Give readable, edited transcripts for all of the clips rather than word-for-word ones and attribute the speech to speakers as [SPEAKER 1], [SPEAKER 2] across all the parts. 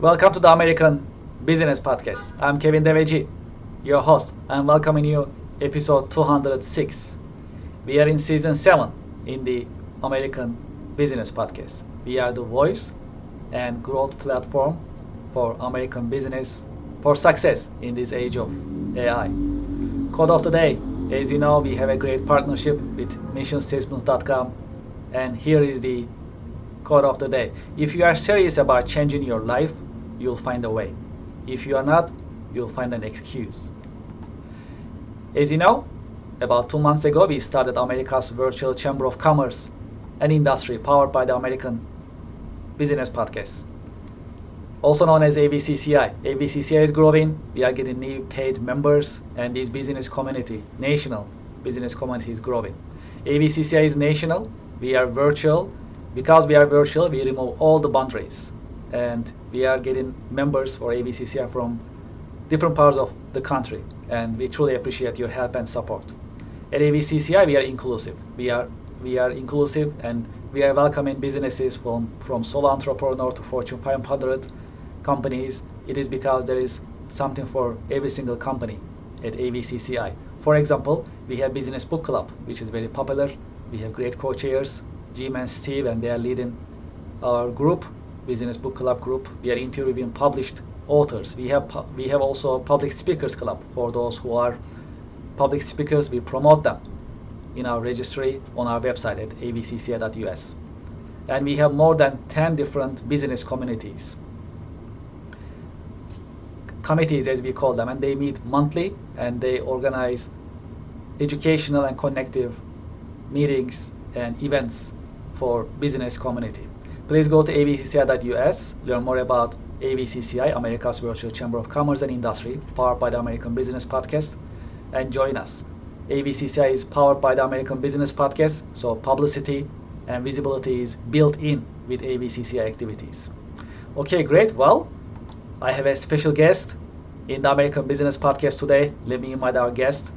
[SPEAKER 1] Welcome to the American Business Podcast. I'm Kevin Deveci, your host. I'm welcoming you episode 206. We are in season 7 in the American Business Podcast. We are the voice and growth platform for American business for success in this age of AI. Code of the day. As you know, we have a great partnership with missionstatements.com, and here is the quote of the day. If you are serious about changing your life, you'll find a way. If you are not, you'll find an excuse. As you know, about 2 months ago, we started America's virtual Chamber of Commerce and Industry powered by the American Business Podcast, also known as ABCCI. ABCCI is growing. We are getting new paid members, and this business community, national business community, is growing. ABCCI is national. We are virtual. Because we are virtual, we remove all the boundaries, and we are getting members for ABCCI from different parts of the country, and we truly appreciate your help and support. At ABCCI, we are inclusive. We are inclusive, and we are welcoming businesses from solo entrepreneur to Fortune 500 companies. It is because there is something for every single company at ABCCI. For example, we have Business Book Club, which is very popular. We have great co-chairs, Jim and Steve, and they are leading our group, Business Book Club group. We are interviewing published authors. We have also a public speakers club for those who are public speakers. We promote them in our registry on our website at abcci.us. And we have more than 10 different business communities, committees as we call them, and they meet monthly, and they organize educational and connective meetings and events for business community. Please go to abcci.us, learn more about ABCCI, America's Virtual Chamber of Commerce and Industry, powered by the American Business Podcast, and join us. ABCCI is powered by the American Business Podcast, so publicity and visibility is built in with ABCCI activities. Okay, great. Well, I have a special guest in the American Business Podcast today. Let me invite our guest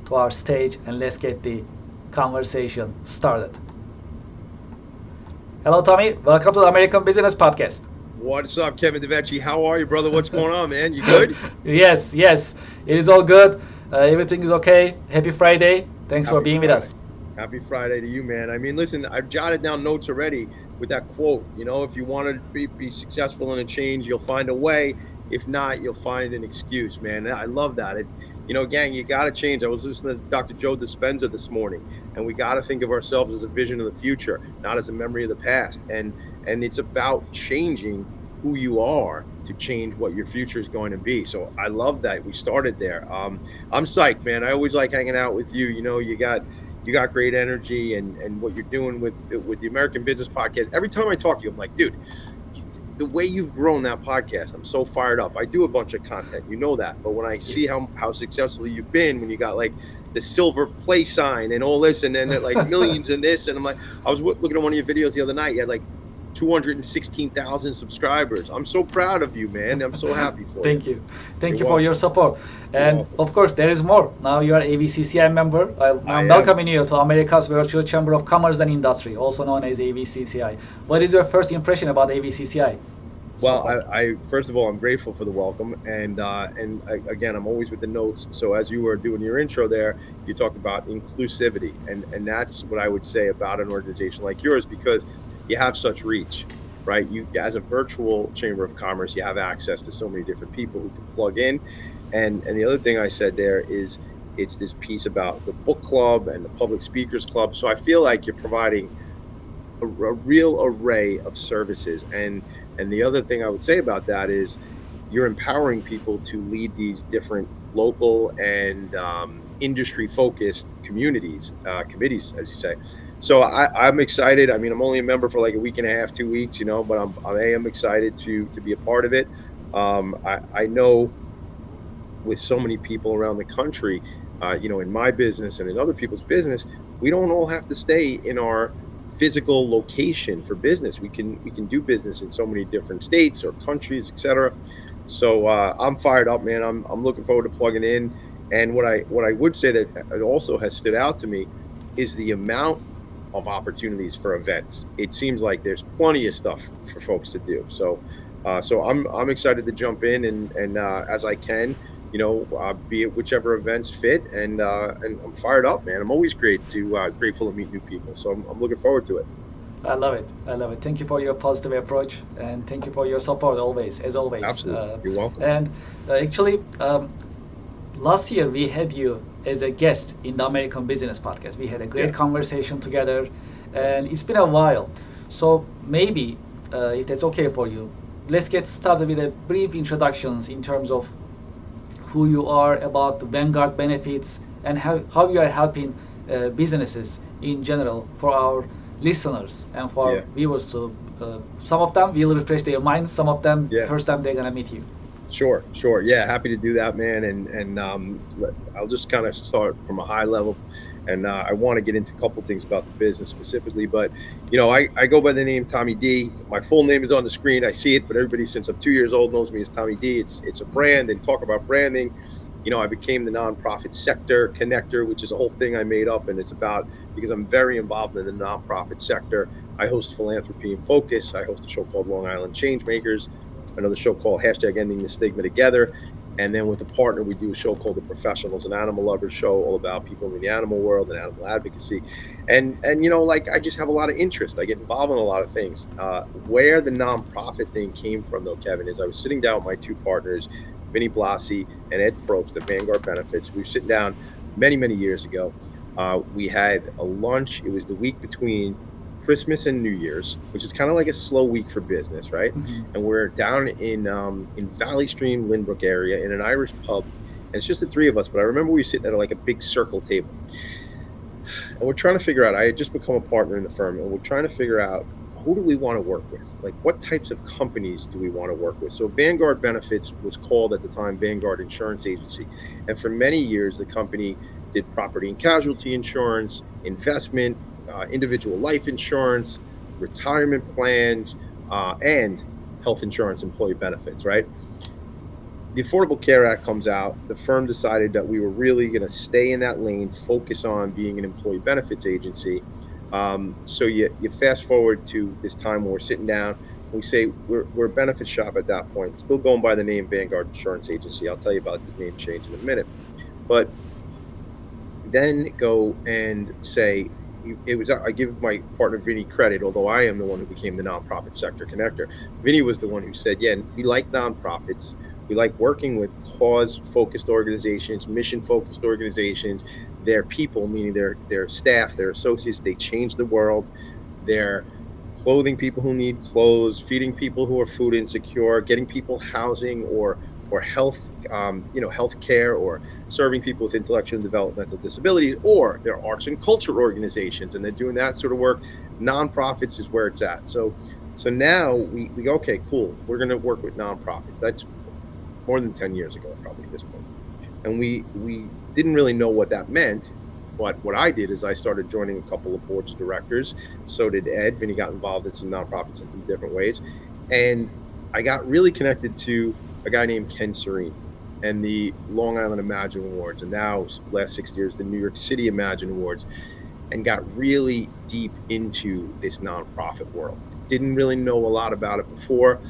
[SPEAKER 1] to our stage, and let's get the conversation started. Hello, Tommy. Welcome to the American Business Podcast.
[SPEAKER 2] What's up, Kevin Avcci? How are you, brother? What's going on, man? You good?
[SPEAKER 1] Yes. It is all good. Everything is okay. Happy Friday. Thanks for being with us.
[SPEAKER 2] Happy Friday to you, man. I mean, listen, I've jotted down notes already with that quote. You know, if you want to be successful in a change, you'll find a way. If not, you'll find an excuse, man. I love that. Gang, you got to change. I was listening to Dr. Joe Dispenza this morning, and we got to think of ourselves as a vision of the future, not as a memory of the past. And it's about changing who you are to change what your future is going to be. So I love that we started there. I'm psyched, man. I always like hanging out with you. You know, you got great energy, and what you're doing with the American Business Podcast. Every time I talk to you, I'm like, dude, the way you've grown that podcast, I'm so fired up. I do a bunch of content, you know that. But when I see how successful you've been, when you got like the silver play sign and all this, and then like millions in this, and I'm like, I was looking at one of your videos the other night. You had like 216,000 subscribers. I'm so proud of you, man. I'm so happy for you.
[SPEAKER 1] Thank you for your support. And of course, there is more. Now you are ABCCI member. I'm welcoming you to America's Virtual Chamber of Commerce and Industry, also known as ABCCI. What is your first impression about ABCCI?
[SPEAKER 2] Well, I first of all, I'm grateful for the welcome, and again, I'm always with the notes. So as you were doing your intro there, you talked about inclusivity, and that's what I would say about an organization like yours, because you have such reach, right? You, as a virtual chamber of commerce, you have access to so many different people who can plug in, and the other thing I said there is it's this piece about the book club and the public speakers club. So I feel like you're providing a real array of services, and the other thing I would say about that is you're empowering people to lead these different local and industry focused committees, as you say. So I'm excited. I mean, I'm only a member for like a week and a half, 2 weeks, you know, but I am excited to be a part of it. I know with so many people around the country, you know, in my business and in other people's business, we don't all have to stay in our physical location for business. We can do business in so many different states or countries, etc. So I'm fired up, man. I'm looking forward to plugging in. And what I would say that it also has stood out to me is the amount of opportunities for events. It seems like there's plenty of stuff for folks to do. So So I'm excited to jump in and as I can, be at whichever events fit, and I'm fired up, man. I'm always grateful to meet new people. So I'm looking forward to it.
[SPEAKER 1] I love it. I love it. Thank you for your positive approach, and thank you for your support always, as always.
[SPEAKER 2] Absolutely, you're welcome.
[SPEAKER 1] And actually, last year we had you as a guest in the American Business Podcast. We had a great
[SPEAKER 2] Yes,
[SPEAKER 1] conversation together, and
[SPEAKER 2] yes,
[SPEAKER 1] it's been a while. So maybe, if that's okay for you, let's get started with a brief introductions in terms of who you are, about the Vanguard benefits, and how you are helping businesses in general for our listeners and for our
[SPEAKER 2] yeah,
[SPEAKER 1] viewers to. Some of them will refresh their minds. Some of them
[SPEAKER 2] yeah.
[SPEAKER 1] first time they're gonna meet you.
[SPEAKER 2] Sure, sure. Yeah, happy to do that, man. I'll just kind of start from a high level, and I want to get into a couple things about the business specifically. But I go by the name Tommy D. My full name is on the screen. I see it, but everybody since I'm 2 years old knows me as Tommy D. It's a brand. And talk about branding. I became the nonprofit sector connector, which is a whole thing I made up, and it's about because I'm very involved in the nonprofit sector. I host Philanthropy in Focus. I host a show called Long Island Changemakers, another show called hashtag Ending the Stigma Together. And then with a partner, we do a show called The Professionals, an animal lovers show all about people in the animal world and animal advocacy. And like I just have a lot of interest. I get involved in a lot of things. Where the nonprofit thing came from, though, Kevin, is I was sitting down with my two partners, Vinny Blasi and Ed Probst at Vanguard Benefits. We were sitting down many, many years ago. We had a lunch. It was the week between Christmas and New Year's, which is kind of like a slow week for business, right?
[SPEAKER 1] Mhm.
[SPEAKER 2] And we're down in Valley Stream, Lynbrook area in an Irish pub, and it's just the three of us. But I remember we were sitting at like a big circle table, and we're trying to figure out. I had just become a partner in the firm, and we're trying to figure out who do we want to work with? Like, what types of companies do we want to work with? So Vanguard Benefits was called at the time Vanguard Insurance Agency, and for many years the company did property and casualty insurance, investment, individual life insurance, retirement plans, and health insurance employee benefits, right? The Affordable Care Act comes out. The firm decided that we were really going to stay in that lane, focus on being an employee benefits agency. So you fast forward to this time when we're sitting down. We say we're a benefit shop at that point, still going by the name Vanguard Insurance Agency. I'll tell you about the name change in a minute. But then go and say, it was, I give my partner Vinny credit, although I am the one who became the nonprofit sector connector. Vinny was the one who said, yeah, we like nonprofits. We like working with cause-focused organizations, mission-focused organizations. Their people, meaning their staff, their associates, they change the world. They're clothing people who need clothes, feeding people who are food insecure, getting people housing or health, health care, or serving people with intellectual and developmental disabilities, or they're arts and culture organizations, and they're doing that sort of work. Nonprofits is where it's at. So now we go, okay, cool. We're going to work with nonprofits. That's more than 10 years ago, probably at this point. And we didn't really know what that meant. But what I did is I started joining a couple of boards of directors. So did Ed. Vinny got involved in some nonprofits in some different ways. And I got really connected to a guy named Ken Serini and the Long Island Imagine Awards, and now last 6 years, the New York City Imagine Awards, and got really deep into this nonprofit world. Didn't really know a lot about it before.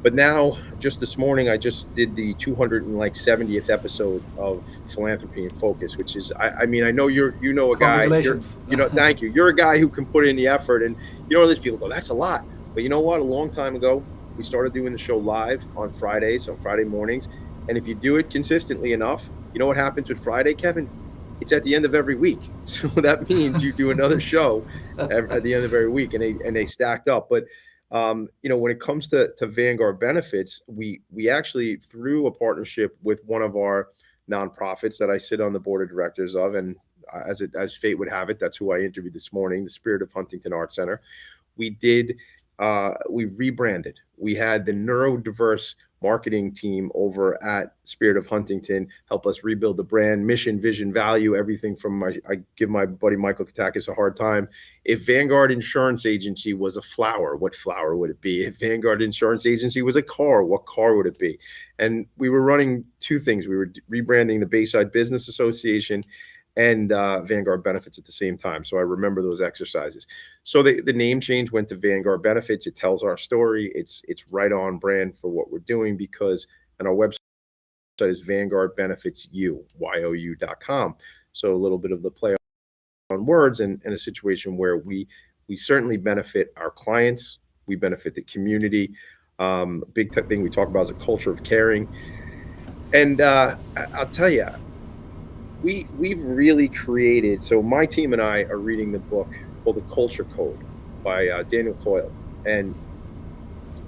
[SPEAKER 2] But now, just this morning, I just did the 270th episode of Philanthropy in Focus, which is, I mean, I know a guy,
[SPEAKER 1] Congratulations.
[SPEAKER 2] thank you. You're a guy who can put in the effort, and these people go, that's a lot. But you know what? A long time ago, we started doing the show live on Fridays, on Friday mornings. And if you do it consistently enough, you know what happens with Friday, Kevin? It's at the end of every week. So that means you do another show at the end of every week, and they stacked up. But when it comes to Vanguard Benefits, we actually, through a partnership with one of our nonprofits that I sit on the board of directors of, and as fate would have it, that's who I interviewed this morning, the Spirit of Huntington Art Center. We rebranded. We had the neurodiverse marketing team over at Spirit of Huntington help us rebuild the brand, mission, vision, value, everything from I give my buddy Michael Katakis a hard time. If Vanguard Insurance Agency was a flower, what flower would it be? If Vanguard Insurance Agency was a car, what car would it be? And we were running two things. We were rebranding the Bayside Business Association, and Vanguard Benefits at the same time. So I remember those exercises. So the name change went to Vanguard Benefits. It tells our story. It's right on brand for what we're doing, because and our website is Vanguard Benefits you.com. So a little bit of the play on words, and a situation where we certainly benefit our clients, we benefit the community. Big thing we talk about is a culture of caring. And I'll tell you, we've really created. So my team and I are reading the book called The Culture Code by Daniel Coyle, and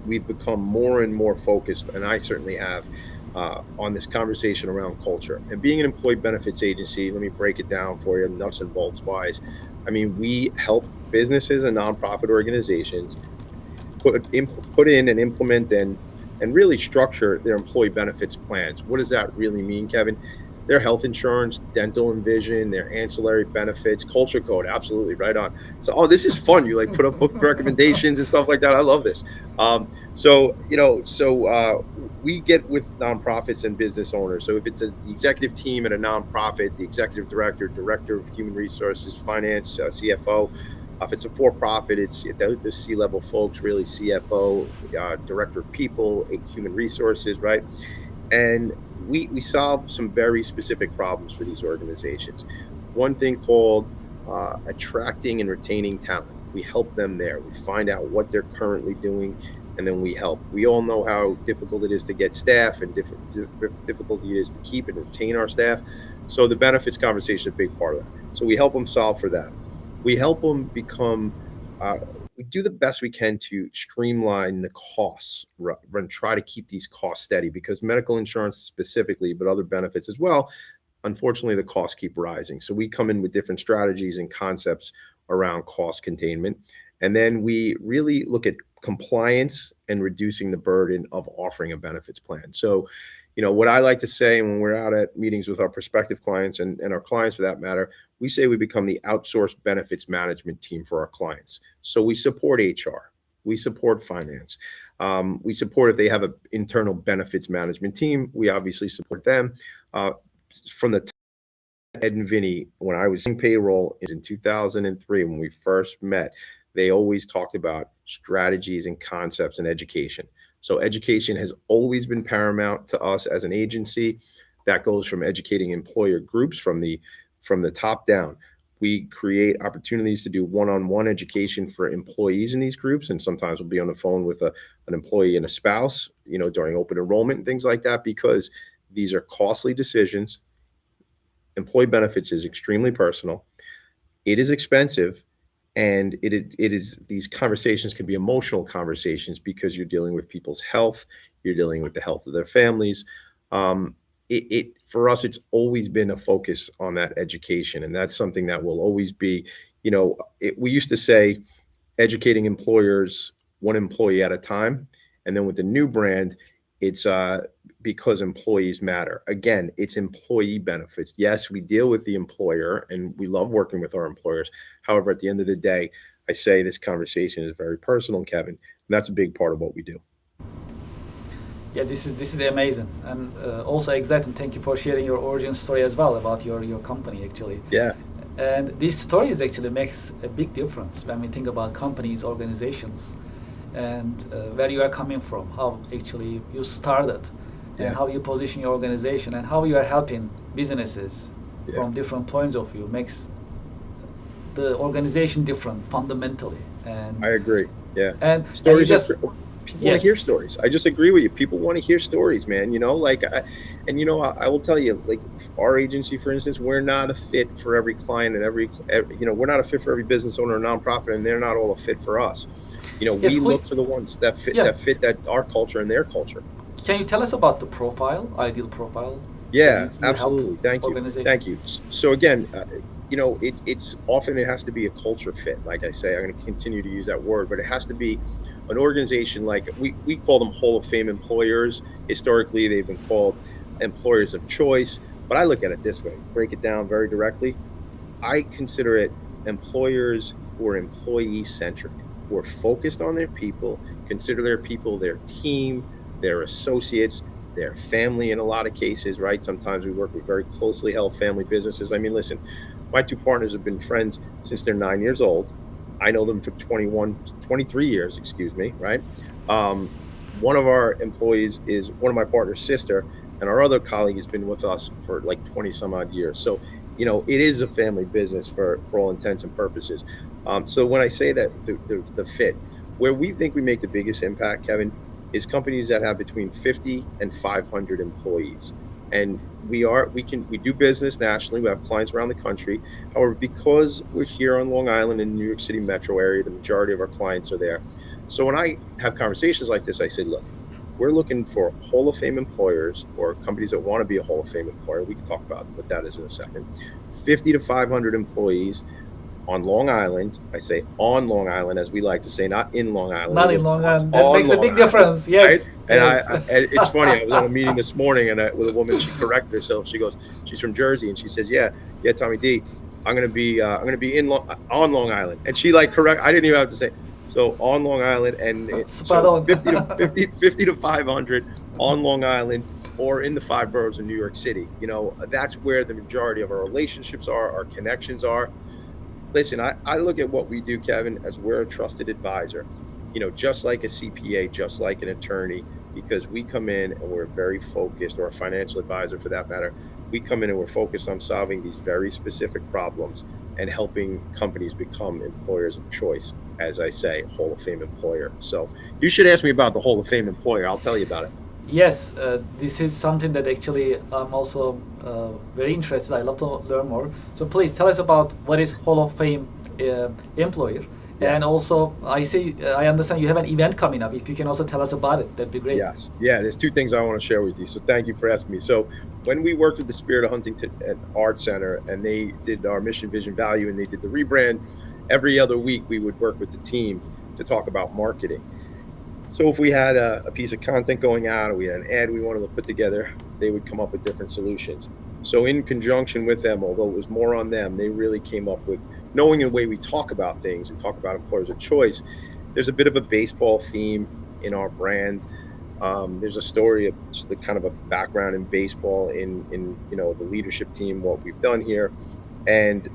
[SPEAKER 2] we've become more and more focused, and I certainly have, on this conversation around culture. And being an employee benefits agency, let me break it down for you, nuts and bolts wise. I mean, we help businesses and nonprofit organizations put in and implement and really structure their employee benefits plans. What does that really mean, Kevin? Their health insurance, dental and vision, their ancillary benefits, culture code, absolutely right on. So, oh, this is fun. You like put up book recommendations and stuff like that. I love this. We get with nonprofits and business owners. So if it's an executive team at a nonprofit, the executive director, director of human resources, finance, CFO. If it's a for-profit, it's the C-level folks, really CFO, director of people, human resources, right? And we solve some very specific problems for these organizations. One thing called attracting and retaining talent. We help them there. We find out what they're currently doing, and then we help. We all know how difficult it is to get staff, and difficulty it is to keep and retain our staff. So the benefits conversation is a big part of that. So we help them solve for that. We help them become, we do the best we can to streamline the costs and try to keep these costs steady, because medical insurance specifically, but other benefits as well, unfortunately, the costs keep rising. So we come in with different strategies and concepts around cost containment. And then we really look at compliance and reducing the burden of offering a benefits plan. So, what I like to say when we're out at meetings with our prospective clients and our clients for that matter, we say we become the outsourced benefits management team for our clients. So we support HR, we support finance, we support if they have an internal benefits management team, we obviously support them. From the Ed and Vinny, when I was in payroll in 2003, when we first met, they always talked about strategies and concepts and education. So education has always been paramount to us as an agency. That goes from educating employer groups from the top down. We create opportunities to do one-on-one education for employees in these groups, and sometimes we'll be on the phone with an employee and a spouse, during open enrollment and things like that, because these are costly decisions. Employee benefits is extremely personal. It is expensive. And it is these conversations can be emotional conversations, because you're dealing with people's health, you're dealing with the health of their families. For us, it's always been a focus on that education, and that's something that will always be. We used to say, educating employers one employee at a time, and then with the new brand, it's because employees matter. Again, it's employee benefits. Yes, we deal with the employer, and we love working with our employers. However, at the end of the day, I say this conversation is very personal, Kevin, and that's a big part of what we do.
[SPEAKER 1] Yeah, this is amazing, and also exciting. Thank you for sharing your origin story as well about your company, actually.
[SPEAKER 2] Yeah.
[SPEAKER 1] And these stories actually makes a big difference when we think about companies, organizations, and where you are coming from, how actually you started, and how you position your organization, and how you are helping businesses from different points of view, makes the organization different fundamentally. And
[SPEAKER 2] I agree. Yeah.
[SPEAKER 1] And
[SPEAKER 2] stories.
[SPEAKER 1] People
[SPEAKER 2] want to hear stories. I just agree with you. People want to hear stories, man. I will tell you, like our agency, for instance, we're not a fit for every client and every we're not a fit for every business owner or nonprofit, and they're not all a fit for us. We look for the ones that fit that our culture and their culture.
[SPEAKER 1] Can you tell us about the ideal profile?
[SPEAKER 2] Yeah, absolutely. Thank you. So again, it's often it has to be a culture fit. Like I say, I'm going to continue to use that word, but it has to be an organization like we call them Hall of Fame employers. Historically, they've been called employers of choice, but I look at it this way, break it down very directly. I consider it employers who are employee centric, who are focused on their people, consider their people, their team, their associates They're family in a lot of cases, right? Sometimes we work with very closely held family businesses. I mean, listen, my two partners have been friends since they're 9 years old. I know them for 23 years, excuse me, right? One of our employees is one of my partner's sister, and our other colleague has been with us for like 20 some odd years. So, it is a family business for all intents and purposes. So when I say that the fit, where we think we make the biggest impact, Kevin, is companies that have between 50 and 500 employees. And we do business nationally. We have clients around the country. However, because we're here on Long Island in the New York City metro area, the majority of our clients are there. So when I have conversations like this, I say, look, we're looking for Hall of Fame employers or companies that want to be a Hall of Fame employer. We can talk about what that is in a second. 50 to 500 employees on Long Island. I say on Long Island, as we like to say, not in Long Island.
[SPEAKER 1] Not in Long Island. That
[SPEAKER 2] On
[SPEAKER 1] makes a
[SPEAKER 2] Long
[SPEAKER 1] big
[SPEAKER 2] Island,
[SPEAKER 1] difference.
[SPEAKER 2] right?
[SPEAKER 1] Yes.
[SPEAKER 2] And
[SPEAKER 1] yes.
[SPEAKER 2] and it's funny. I was on a meeting this morning with a woman. She corrected herself. She goes, she's from Jersey, and she says, "Yeah, Tommy D, I'm gonna be on Long Island." And she correct. I didn't even have to say. So on Long Island, and
[SPEAKER 1] Spot
[SPEAKER 2] so
[SPEAKER 1] on.
[SPEAKER 2] 50 to 500 on Long Island or in the 5 boroughs of New York City. That's where the majority of our relationships are, our connections are. Listen, I look at what we do, Kevin, as we're a trusted advisor, just like a CPA, just like an attorney, because we come in and we're very focused, or a financial advisor for that matter. We come in and we're focused on solving these very specific problems and helping companies become employers of choice, as I say, Hall of Fame employer. So you should ask me about the Hall of Fame employer. I'll tell you about it.
[SPEAKER 1] Yes, this is something that actually I'm also very interested. I love to learn more. So please tell us about what is Hall of Fame employer.
[SPEAKER 2] Yes.
[SPEAKER 1] And also, I understand you have an event coming up. If you can also tell us about it, that'd be great.
[SPEAKER 2] Yes. Yeah, there's 2 things I want to share with you. So thank you for asking me. So when we worked with the Spirit of Huntington at Art Center, and they did our mission, vision, value, and they did the rebrand, every other week we would work with the team to talk about marketing. So if we had a piece of content going out, or we had an ad we wanted to put together, they would come up with different solutions. So in conjunction with them, although it was more on them, they really came up with, knowing the way we talk about things and talk about employers of choice, there's a bit of a baseball theme in our brand. There's a story of just the kind of a background in baseball in the leadership team, what we've done here. And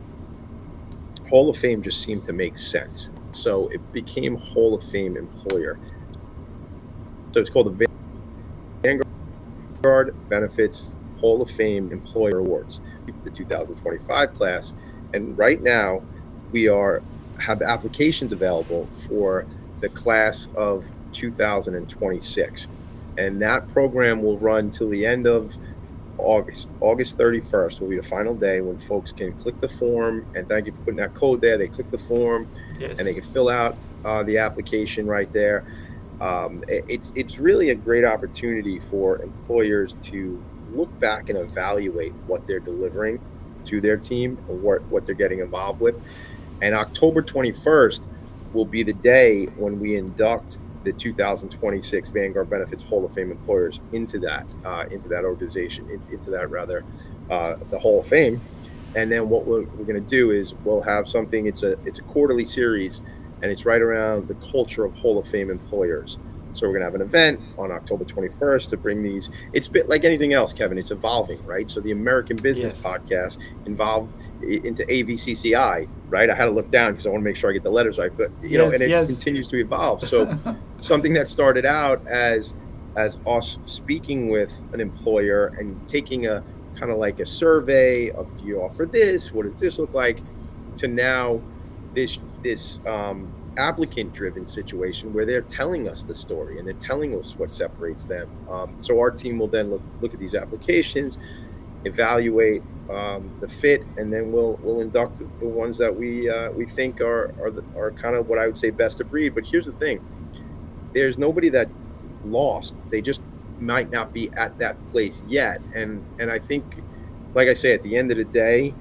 [SPEAKER 2] Hall of Fame just seemed to make sense. So it became Hall of Fame employer. So it's called the Vanguard Benefits Hall of Fame Employer Awards, the 2025 class. And right now we have applications available for the class of 2026. And that program will run till the end of August 31st will be the final day when folks can click the form. And thank you for putting that code there. They click the form, yes, and they can fill out the application right there. It's really a great opportunity for employers to look back and evaluate what they're delivering to their team or what they're getting involved with. And October 21st will be the day when we induct the 2026 Vanguard Benefits Hall of Fame employers into that organization, the Hall of Fame. And then what we're going to do is we'll have something. It's a quarterly series, and it's right around the culture of Hall of Fame employers. So we're going to have an event on October 21st to bring these. It's a bit like anything else, Kevin. It's evolving, right? So the American Business Podcast involved into AVCCI, right? I had to look down because I want to make sure I get the letters right. But, it continues to evolve. So something that started out as us speaking with an employer and taking a kind of like a survey of, do you offer this? What does this look like? To now this applicant-driven situation where they're telling us the story and they're telling us what separates them. So our team will then look at these applications, evaluate the fit, and then we'll induct the ones that we think are kind of what I would say best of breed. But here's the thing: there's nobody that lost. They just might not be at that place yet. And I think, like I say, at the end of the day,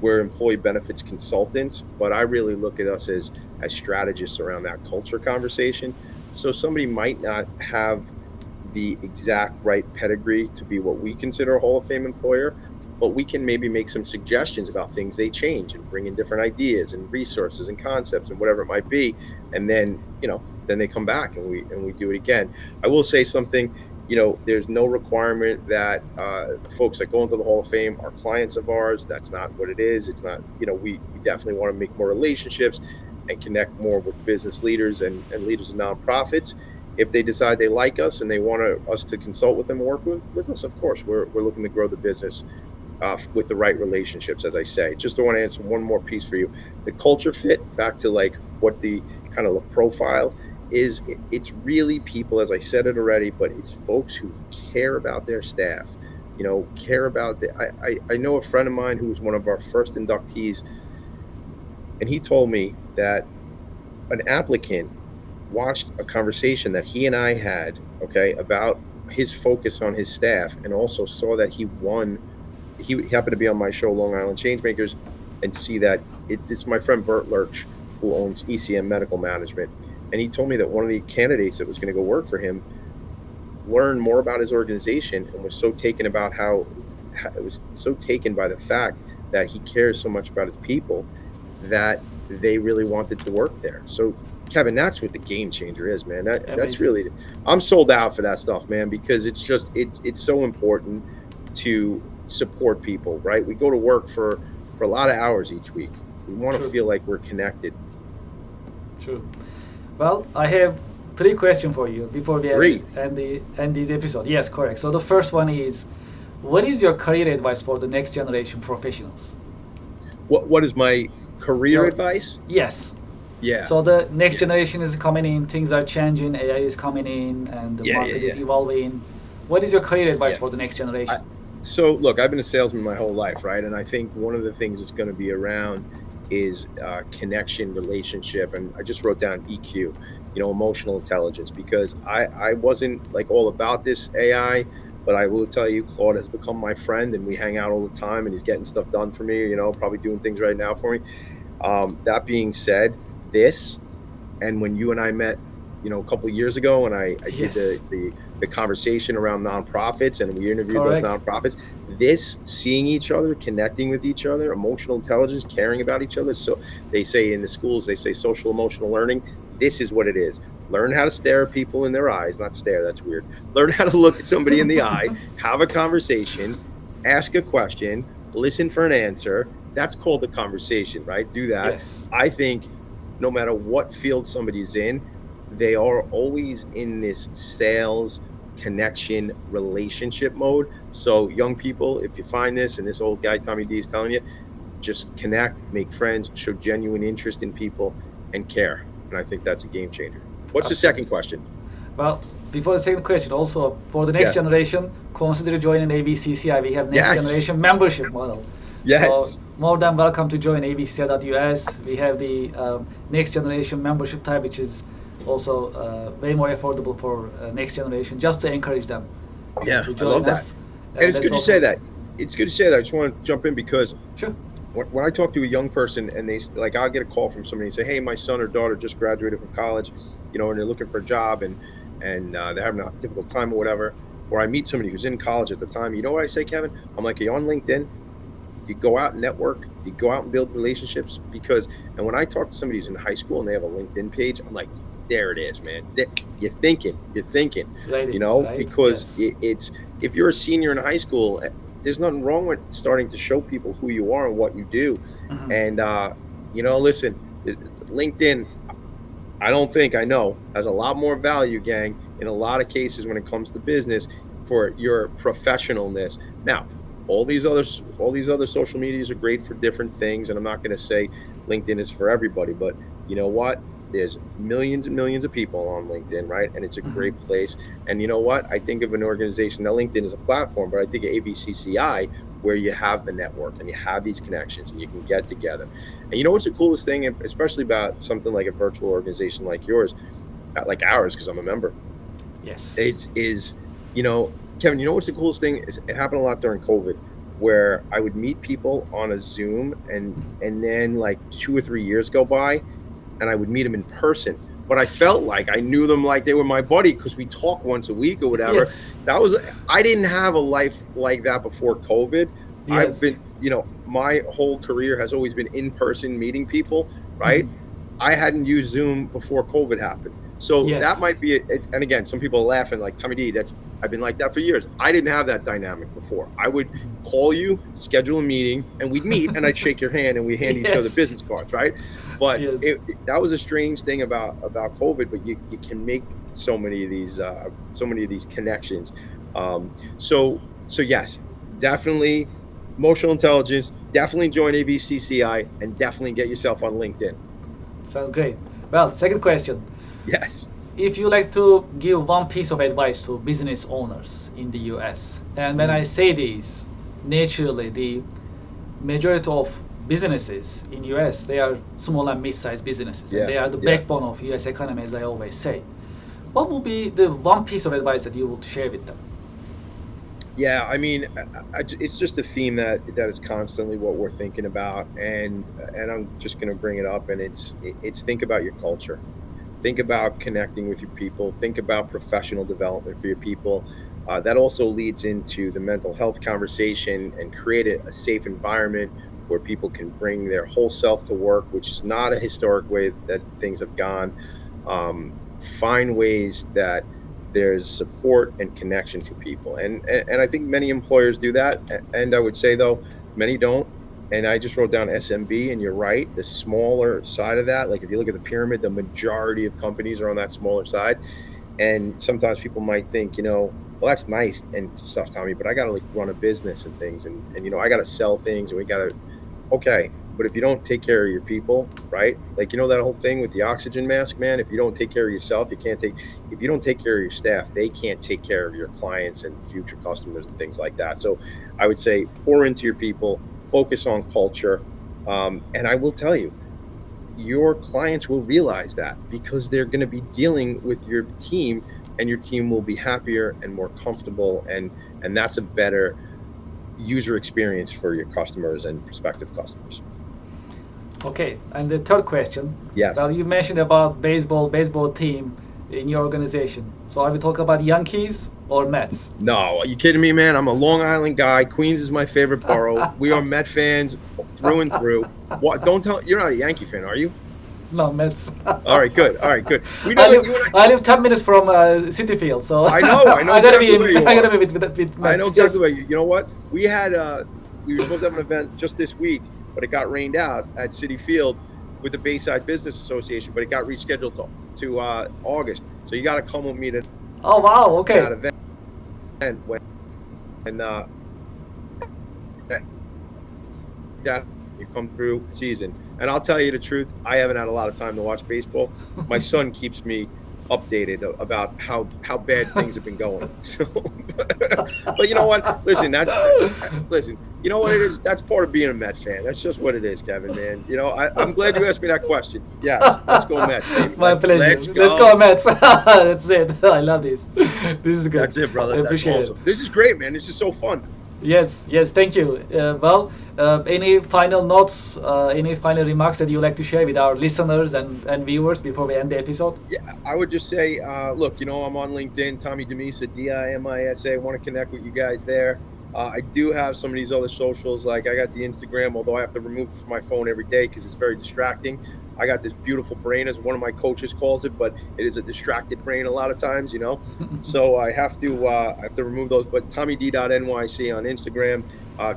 [SPEAKER 2] we're employee benefits consultants, but I really look at us as strategists around that culture conversation. So somebody might not have the exact right pedigree to be what we consider a Hall of Fame employer, but we can maybe make some suggestions about things they change and bring in different ideas and resources and concepts and whatever it might be. And then, then they come back and we do it again. I will say something. there's no requirement that the folks that go into the Hall of Fame are clients of ours. That's not what it is. It's not, we definitely want to make more relationships and connect more with business leaders and leaders of nonprofits. If they decide they like us and they want us to consult with them and work with us, of course, we're looking to grow the business with the right relationships, as I say. Just want to answer one more piece for you. The culture fit, back to like what the kind of the profile is, it's really people, as I said it already, but it's folks who care about their staff, care about I know a friend of mine who was one of our first inductees, and he told me that an applicant watched a conversation that he and I had, okay, about his focus on his staff, and also saw that he happened to be on my show, Long Island Changemakers, and see that it's my friend Bert Lurch, who owns ECM Medical Management. And he told me that one of the candidates that was going to go work for him learned more about his organization and was so taken about it was so taken by the fact that he cares so much about his people that they really wanted to work there. So Kevin, that's what the game changer is, man. That's really, I'm sold out for that stuff, man, because it's so important to support people, right? We go to work for a lot of hours each week. We want to feel like we're connected.
[SPEAKER 1] True. Well, I have 3 questions for you before we end this episode. Yes, correct. So the first one is, what is your career advice for the next generation professionals?
[SPEAKER 2] What is my career advice?
[SPEAKER 1] Yes.
[SPEAKER 2] Yeah.
[SPEAKER 1] So the next generation is coming in, things are changing, AI is coming in, and the market is evolving. What is your career advice for the next generation?
[SPEAKER 2] So look, I've been a salesman my whole life, right? And I think one of the things that's going to be around is connection, relationship, and I just wrote down EQ, emotional intelligence, because I wasn't like all about this AI, but I will tell you, Claude has become my friend, and we hang out all the time, and he's getting stuff done for me, probably doing things right now for me. That being said, and when you and I met, a couple of years ago, and I did the conversation around nonprofits, and we interviewed those nonprofits, seeing each other, connecting with each other, emotional intelligence, caring about each other. So they say in the schools, they say social emotional learning. This is what it is. Learn how to stare at people in their eyes, not stare, that's weird. Learn how to look at somebody in the eye, have a conversation, ask a question, listen for an answer. That's called the conversation, right? Do that.
[SPEAKER 1] Yes.
[SPEAKER 2] I think no matter what field somebody's in, they are always in this sales, connection, relationship mode. So young people, if you find this, and this old guy Tommy D is telling you, just connect, make friends, show genuine interest in people, and care. And I think that's a game changer. What's the second question?
[SPEAKER 1] Well, before the second question, also for the next generation, consider joining ABCCI. We have next generation membership model.
[SPEAKER 2] Yes.
[SPEAKER 1] So more than welcome to join ABCCI.us. We have the next generation membership type, which is also way more affordable for next generation, just to encourage them to join
[SPEAKER 2] I love
[SPEAKER 1] us.
[SPEAKER 2] That. And it's good to say that. It's good to say that. I just want to jump in because when I talk to a young person and I'll get a call from somebody and say, hey, my son or daughter just graduated from college, and they're looking for a job and they're having a difficult time or whatever. Or I meet somebody who's in college at the time. You know what I say, Kevin? I'm like, are you on LinkedIn? You go out and network, you go out and build relationships, and when I talk to somebody who's in high school and they have a LinkedIn page, I'm like, there it is, man. You're thinking, because it's, if you're a senior in high school, there's nothing wrong with starting to show people who you are and what you do. Mm-hmm. And, listen, LinkedIn, I know has a lot more value, gang, in a lot of cases when it comes to business for your professionalness. Now, all these other social medias are great for different things, and I'm not going to say LinkedIn is for everybody, but you know what? There's millions and millions of people on LinkedIn, right? And it's a great place. And you know what? I think of an organization, now LinkedIn is a platform, but I think of ABCCI, where you have the network and you have these connections and you can get together. And you know what's the coolest thing, especially about something like a virtual organization like yours, like ours, because I'm a member.
[SPEAKER 1] Yes.
[SPEAKER 2] Kevin, you know what's the coolest thing? It happened a lot during COVID, where I would meet people on a Zoom and then like 2 or 3 years go by and I would meet them in person. But I felt like I knew them like they were my buddy because we talk once a week or whatever. Yes. I didn't have a life like that before COVID. Yes. I've been, my whole career has always been in person meeting people, right? Mm-hmm. I hadn't used Zoom before COVID happened. So that might be, and again, some people are laughing like, Tommy D, that's I've been like that for years. I didn't have that dynamic before. I would call you, schedule a meeting, and we'd meet, and I'd shake your hand, and we hand each other business cards, right? But that was a strange thing about COVID. But you can make so many of these connections. So yes, definitely emotional intelligence. Definitely join ABCCI, and definitely get yourself on LinkedIn.
[SPEAKER 1] Sounds great. Well, second question.
[SPEAKER 2] Yes.
[SPEAKER 1] If you like to give one piece of advice to business owners in the US, and when I say this, naturally the majority of businesses in US, they are small and mid-sized businesses, and they are the backbone of US economy, as I always say. What would be the one piece of advice that you would share with them?
[SPEAKER 2] Yeah, I mean, it's just a theme that is constantly what we're thinking about, and I'm just going to bring it up, and it's think about your culture. Think about connecting with your people. Think about professional development for your people. That also leads into the mental health conversation, and create a safe environment where people can bring their whole self to work, which is not a historic way that things have gone. Find ways that there's support and connection for people. And I think many employers do that. And I would say, though, many don't. And I just wrote down SMB, and you're right, the smaller side of that, like if you look at the pyramid, the majority of companies are on that smaller side. And sometimes people might think, well, that's nice and stuff, Tommy, but I got to like run a business and things, and I got to sell things, and we got to, okay. But if you don't take care of your people, right? Like, that whole thing with the oxygen mask, man, if you don't take care of yourself, if you don't take care of your staff, they can't take care of your clients and future customers and things like that. So I would say pour into your people, focus on culture. And I will tell you, your clients will realize that, because they're going to be dealing with your team, and your team will be happier and more comfortable. And that's a better user experience for your customers and prospective customers.
[SPEAKER 1] Okay, and the third question.
[SPEAKER 2] Yes.
[SPEAKER 1] Well, you mentioned about baseball team in your organization. So are we talking about Yankees or Mets?
[SPEAKER 2] No, are you kidding me, man? I'm a Long Island guy. Queens is my favorite borough. We are Met fans through and through. What? Don't tell. You're not a Yankee fan, are you?
[SPEAKER 1] No, Mets.
[SPEAKER 2] All right, good. We
[SPEAKER 1] know I live 10 minutes from City Field, so
[SPEAKER 2] I know exactly where you are.
[SPEAKER 1] I gotta be with Mets.
[SPEAKER 2] I know exactly where you. You know what? We were supposed to have an event just this week, but it got rained out at City Field with the Bayside Business Association, but it got rescheduled to August. So you got to come with me to.
[SPEAKER 1] Oh wow! Okay.
[SPEAKER 2] That event, and that you come through season, and I'll tell you the truth, I haven't had a lot of time to watch baseball. My son keeps me updated about how bad things have been going. So, but you know what? Listen. You know what it is? That's part of being a Mets fan. That's just what it is, Kevin, man. I'm glad you asked me that question. Yes, let's go Mets, baby.
[SPEAKER 1] My pleasure. Let's go Mets. That's it. I love this. This is good.
[SPEAKER 2] That's it, brother.
[SPEAKER 1] I appreciate
[SPEAKER 2] That's awesome. This is great, man. This is so fun.
[SPEAKER 1] Yes. Thank you. Any final notes, any final remarks that you like to share with our listeners and viewers before we end the episode?
[SPEAKER 2] Yeah, I would just say, look, I'm on LinkedIn, Tommy Dimisa, DIMISA. I want to connect with you guys there. I do have some of these other socials, like I got the Instagram, although I have to remove it from my phone every day because it's very distracting. I got this beautiful brain, as one of my coaches calls it, but it is a distracted brain a lot of times, So I have to remove those. But TommyD.NYC on Instagram.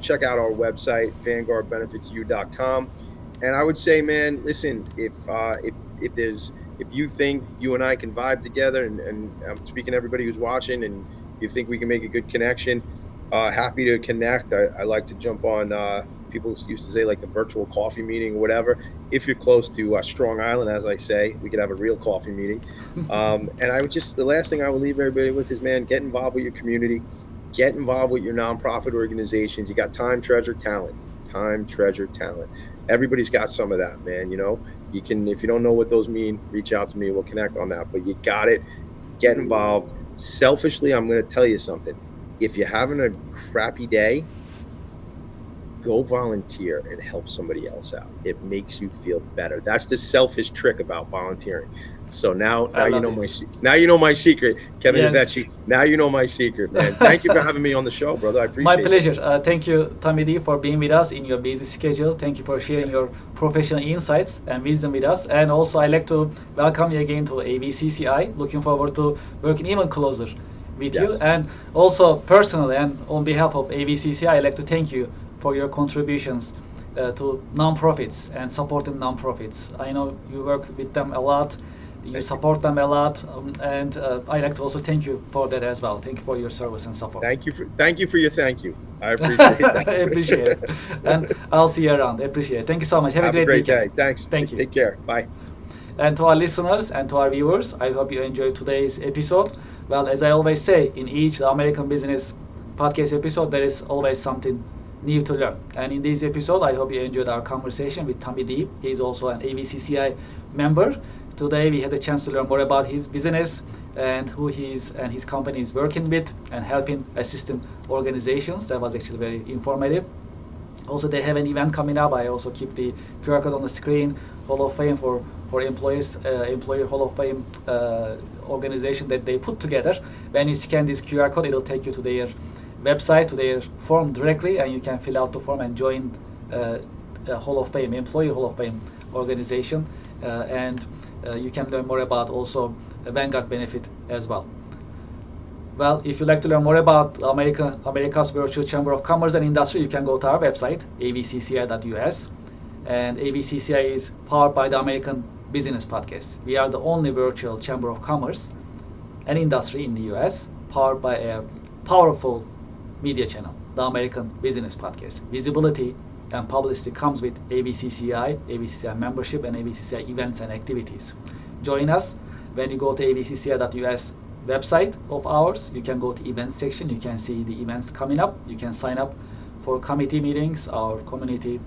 [SPEAKER 2] Check out our website, VanguardBenefitsU.com. And I would say, man, listen, if you think you and I can vibe together, and I'm speaking to everybody who's watching, and you think we can make a good connection, happy to connect. I like to jump on, people used to say like the virtual coffee meeting or whatever. If you're close to Strong Island, as I say, we could have a real coffee meeting. And I would the last thing I would leave everybody with is, man, get involved with your community, get involved with your nonprofit organizations. You got time, treasure, talent. Everybody's got some of that, man. You can, if you don't know what those mean, reach out to me. We'll connect on that, but you got it. Get involved. Selfishly, I'm going to tell you something. If you're having a crappy day, go volunteer and help somebody else out. It makes you feel better. That's the selfish trick about volunteering. So now you know my secret, Kevin Avcci. Now you know my secret, man. Thank you for having me on the show, brother. I appreciate it.
[SPEAKER 1] My pleasure. Thank you, Tommy D, for being with us in your busy schedule. Thank you for sharing your professional insights and wisdom with us. And also, I'd like to welcome you again to ABCCI. Looking forward to working even closer with you.
[SPEAKER 2] Yes.
[SPEAKER 1] And also personally and on behalf of ABCCI, I'd like to thank you for your contributions to nonprofits and supporting nonprofits. I know you work with them a lot, you
[SPEAKER 2] Thank you.
[SPEAKER 1] support them a lot, and I'd like to also thank you for that as well. Thank you for your service and support.
[SPEAKER 2] Thank you for your thank you. I appreciate that.
[SPEAKER 1] I appreciate it. And I'll see you around. Appreciate it. Thank you so much. Have a
[SPEAKER 2] Have a
[SPEAKER 1] great
[SPEAKER 2] great
[SPEAKER 1] weekend.
[SPEAKER 2] day. Thanks.
[SPEAKER 1] Thank you.
[SPEAKER 2] Take care. Bye.
[SPEAKER 1] And to our listeners and to our viewers, I hope you enjoyed today's episode. Well, as I always say, in each American Business podcast episode, there is always something new to learn. And in this episode, I hope you enjoyed our conversation with Tommy D. He's also an ABCCI member. Today, we had a chance to learn more about his business and who he is and his company is working with and helping assisting organizations. That was actually very informative. Also, they have an event coming up. I also keep the QR code on the screen. Hall of Fame for employees, employer Hall of Fame organization that they put together. When you scan this QR code, it'll take you to their website, to their form directly, and you can fill out the form and join a Hall of Fame, employee Hall of Fame organization, and you can learn more about also a Vanguard benefit as well. Well, if you'd like to learn more about America's Virtual Chamber of Commerce and Industry, you can go to our website, avcci.us. And ABCCI is powered by the American Business Podcast. We are the only virtual chamber of commerce and industry in the US, powered by a powerful media channel, the American Business Podcast. Visibility and publicity comes with ABCCI membership, and ABCCI events and activities. Join us when you go to avcci.us website of ours. You can go to events section. You can see the events coming up. You can sign up for committee meetings or community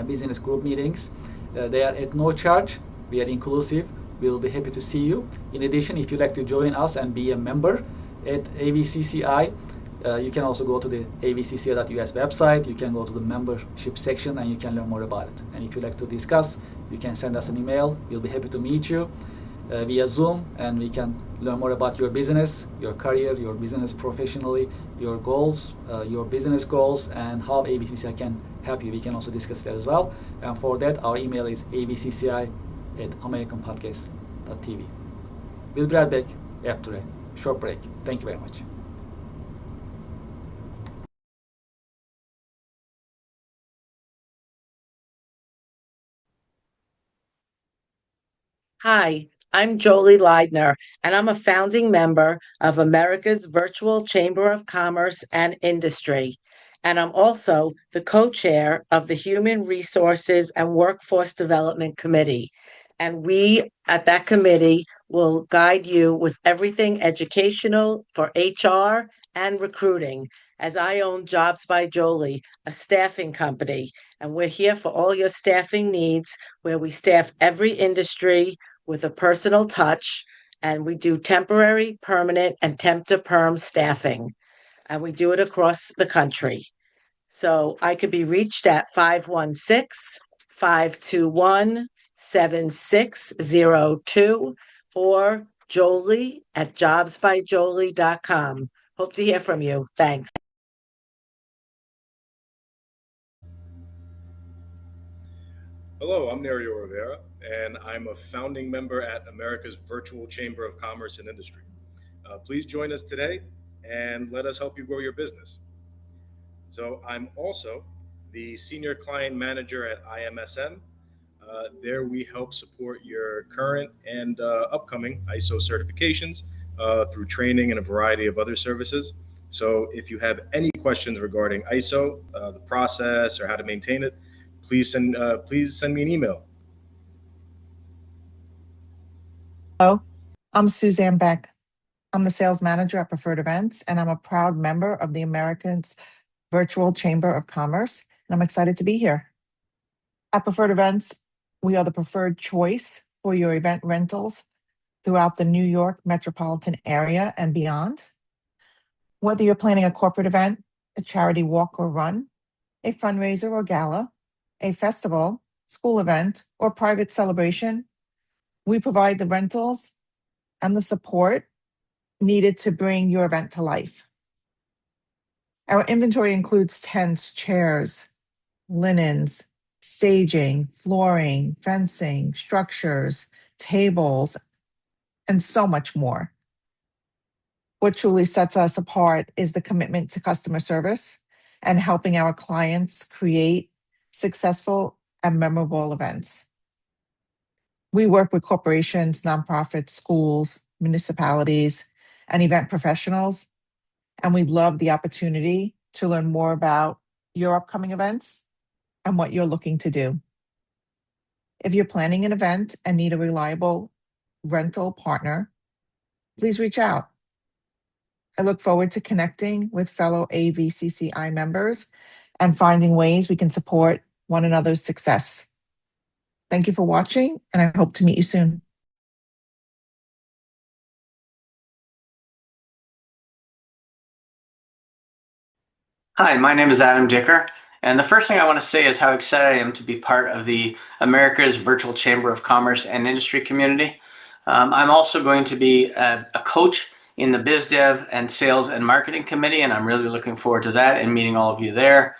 [SPEAKER 1] business group meetings. They are at no charge. We are inclusive. We will be happy to see you. In addition, if you'd like to join us and be a member at ABCCI, you can also go to the avcci.us website. You can go to the membership section and you can learn more about it. And if you'd like to discuss, you can send us an email. We'll be happy to meet you via Zoom, and we can learn more about your business, your career, your business professionally, your goals, your business goals, and how ABCCI can help you. We can also discuss that as well. And for that, our email is abcci@americanpodcast.tv. We'll be right back after a short break. Thank you very much.
[SPEAKER 3] Hi, I'm Jolie Leidner, and I'm a founding member of America's Virtual Chamber of Commerce and Industry. And I'm also the co-chair of the Human Resources and Workforce Development Committee. And we at that committee will guide you with everything educational for HR and recruiting, as I own Jobs by Jolie, a staffing company. And we're here for all your staffing needs, where we staff every industry with a personal touch, and we do temporary, permanent, and temp to perm staffing, and we do it across the country. So I could be reached at 516-521-7602 or jolie@jobsbyjolie.com. Hope to hear from you. Thanks.
[SPEAKER 4] Hello, I'm Nerio Rivera, and I'm a founding member at America's Virtual Chamber of Commerce and Industry. Please join us today and let us help you grow your business. So, I'm also the Senior Client Manager at IMSM. There, we help support your current and upcoming ISO certifications through training and a variety of other services. So, if you have any questions regarding ISO, the process, or how to maintain it, please send me an email.
[SPEAKER 5] Hello, I'm Suzanne Beck. I'm the sales manager at Preferred Events, and I'm a proud member of the Americans Virtual Chamber of Commerce, and I'm excited to be here. At Preferred Events, we are the preferred choice for your event rentals throughout the New York metropolitan area and beyond. Whether you're planning a corporate event, a charity walk or run, a fundraiser or gala, a festival, school event, or private celebration, we provide the rentals and the support needed to bring your event to life. Our inventory includes tents, chairs, linens, staging, flooring, fencing, structures, tables, and so much more. What truly sets us apart is the commitment to customer service and helping our clients create successful and memorable events. We work with corporations, nonprofits, schools, municipalities, and event professionals, and we love the opportunity to learn more about your upcoming events and what you're looking to do. If you're planning an event and need a reliable rental partner, please reach out. I look forward to connecting with fellow AVCCI members and finding ways we can support one another's success. Thank you for watching, and I hope to meet you soon.
[SPEAKER 6] Hi, my name is Adam Dicker, and the first thing I want to say is how excited I am to be part of the America's Virtual Chamber of Commerce and Industry community. I'm also going to be a coach in the Biz Dev and Sales and Marketing Committee, and I'm really looking forward to that and meeting all of you there.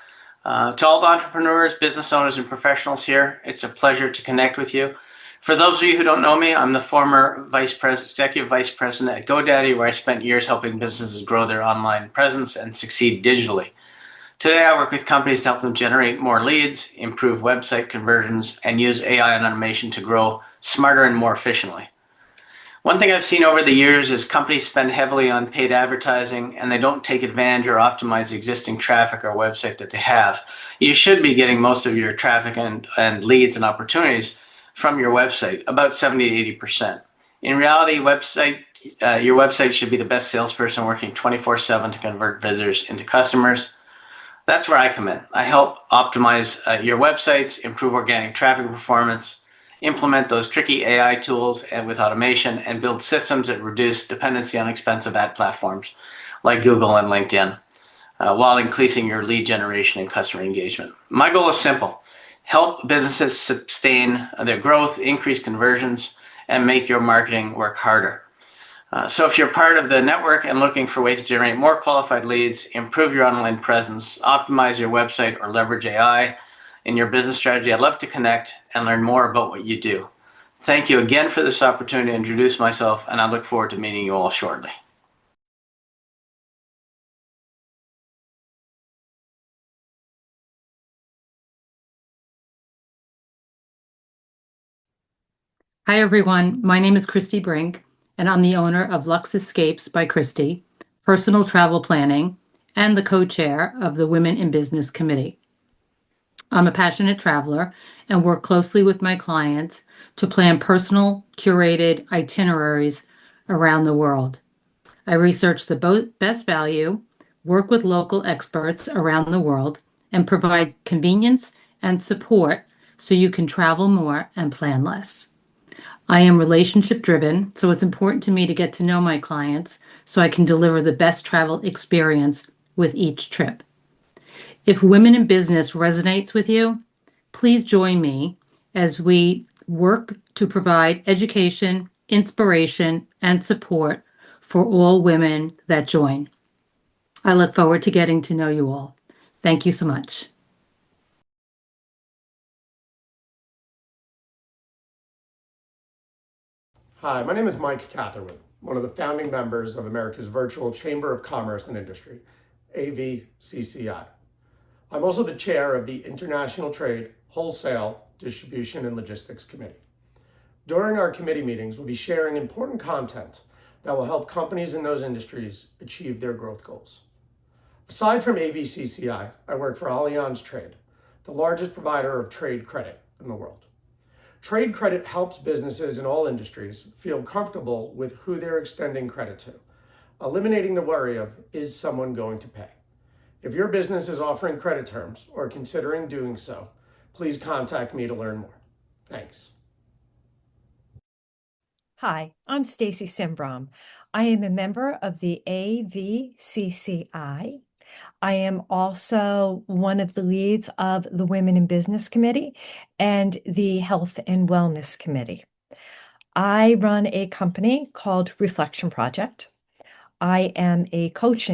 [SPEAKER 6] To all the entrepreneurs, business owners, and professionals here, it's a pleasure to connect with you. For those of you who don't know me, I'm the former Executive Vice President at GoDaddy, where I spent years helping businesses grow their online presence and succeed digitally. Today, I work with companies to help them generate more leads, improve website conversions, and use AI and automation to grow smarter and more efficiently. One thing I've seen over the years is companies spend heavily on paid advertising and they don't take advantage or optimize the existing traffic or website that they have. You should be getting most of your traffic and leads and opportunities from your website, about 70 to 80%. In reality, your website should be the best salesperson working 24/7 to convert visitors into customers. That's where I come in. I help optimize your websites, improve organic traffic performance, implement those tricky AI tools and with automation, and build systems that reduce dependency on expensive ad platforms like Google and LinkedIn, while increasing your lead generation and customer engagement. My goal is simple: help businesses sustain their growth, increase conversions, and make your marketing work harder. So if you're part of the network and looking for ways to generate more qualified leads, improve your online presence, optimize your website, or leverage AI in your business strategy, I'd love to connect and learn more about what you do. Thank you again for this opportunity to introduce myself, and I look forward to meeting you all shortly.
[SPEAKER 7] Hi, everyone. My name is Christy Brink, and I'm the owner of Lux Escapes by Christy, personal travel planning, and the co-chair of the Women in Business Committee. I'm a passionate traveler and work closely with my clients to plan personal, curated itineraries around the world. I research the best value, work with local experts around the world, and provide convenience and support so you can travel more and plan less. I am relationship driven, so it's important to me to get to know my clients so I can deliver the best travel experience with each trip. If Women in Business resonates with you, please join me as we work to provide education, inspiration, and support for all women that join. I look forward to getting to know you all. Thank you so much.
[SPEAKER 8] Hi, my name is Mike Catherwood, one of the founding members of America's Virtual Chamber of Commerce and Industry, AVCCI. I'm also the chair of the International Trade, Wholesale, Distribution, and Logistics Committee. During our committee meetings, we'll be sharing important content that will help companies in those industries achieve their growth goals. Aside from AVCCI, I work for Allianz Trade, the largest provider of trade credit in the world. Trade credit helps businesses in all industries feel comfortable with who they're extending credit to, eliminating the worry of, is someone going to pay? If your business is offering credit terms or considering doing so, please contact me to learn more. Thanks.
[SPEAKER 9] Hi, I'm Stacy Simbrom. I am a member of the AVCCI. I am also one of the leads of the Women in Business Committee and the Health and Wellness Committee. I run a company called Reflection Project. I am a coach.